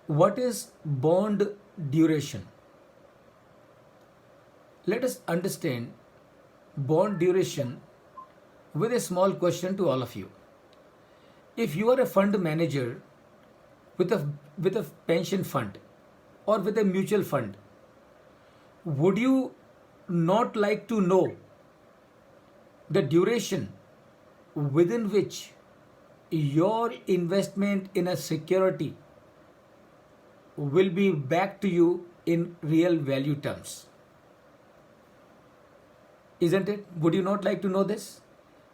What is bond duration? Let us understand bond duration with a small question to all of you. If you are a fund manager with a pension fund or with a mutual fund, would you not like to know the duration within which your investment in a security will be back to you in real value terms? Isn't it? Would you not like to know this?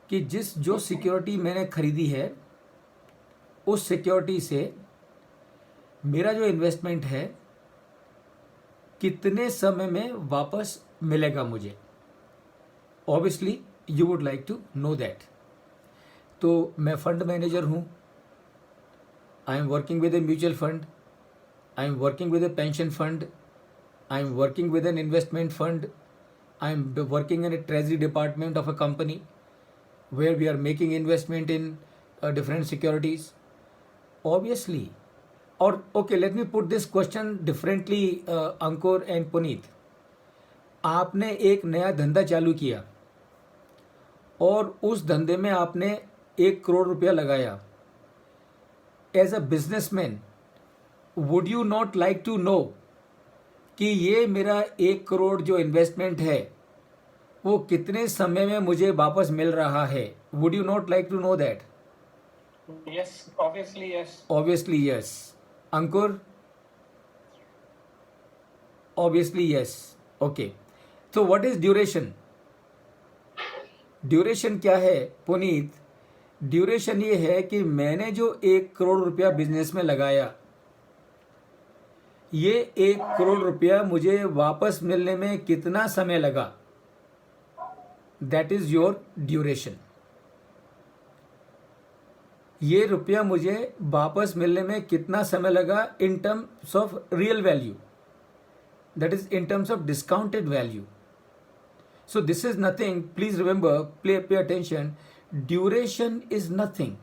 कि जो security मैंने खरीदी है उस security से मेरा जो investment है कितने समय में वापस मिलेगा मुझे. Obviously you would like to know that. तो मैं फंड मैनेजर हूँ. I am working with a mutual fund. I am working with a pension fund. I am working with an investment fund. I am working in a treasury department of a company where we are making investment in different securities. Obviously, or okay, let me put this question differently, Ankur and Puneet. आपने एक नया धंधा चालू किया और उस धंधे में आपने 1 करोड़ रुपया लगाया. As a businessman, would you not like to know कि ये मेरा 1 करोड़ जो इन्वेस्टमेंट है वो कितने समय में मुझे वापस मिल रहा है? Would you not like to know that? Yes, obviously, yes. Obviously yes. Ankur? Obviously yes. Okay. So what is duration? Duration क्या है पुनीत? ड्यूरेशन ये है कि मैंने जो 1 करोड़ रुपया बिजनेस में लगाया, ये 1 करोड़ रुपया मुझे वापस मिलने में कितना समय लगा? That is your duration. ये रुपया मुझे वापस मिलने में कितना समय लगा in terms of real value, that is in terms of discounted value. So this is nothing, please remember, pay attention, duration is nothing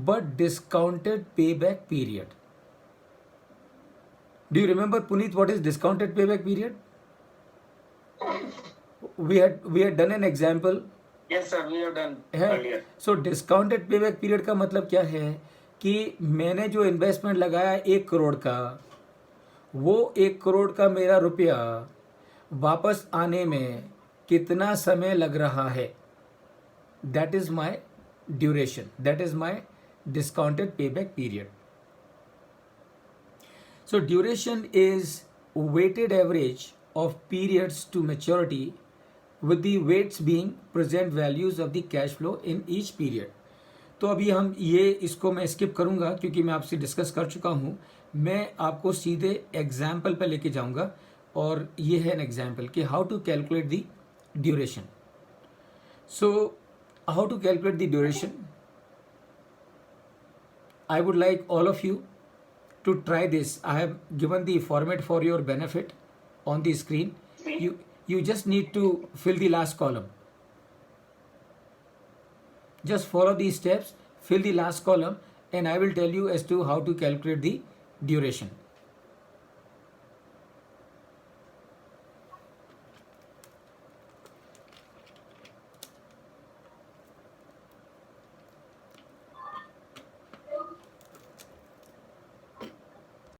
but discounted pay back period. Do you remember, Puneet, what is discounted payback period? We had done an example. Yes, sir, we have done earlier. So discounted payback period का मतलब क्या है कि मैंने जो investment लगाया 1 करोड़ का, वो 1 करोड़ का मेरा रुपया वापस आने में कितना समय लग रहा है? That is my duration, that is my discounted payback period. So duration is weighted average of periods to maturity with the weights being present values of the cash flow in each period. तो अभी हम इसको मैं skip करूंगा क्योंकि मैं आपसे discuss कर चुका हूं. मैं आपको सीधे एग्जाम्पल पे लेके जाऊंगा और ये है एन एग्जाम्पल कि how to calculate the duration. So how to calculate the duration? I would like all of you to try this. I have given the format for your benefit on the screen. You just need to fill the last column. Just follow these steps, fill the last column, and I will tell you as to how to calculate the duration.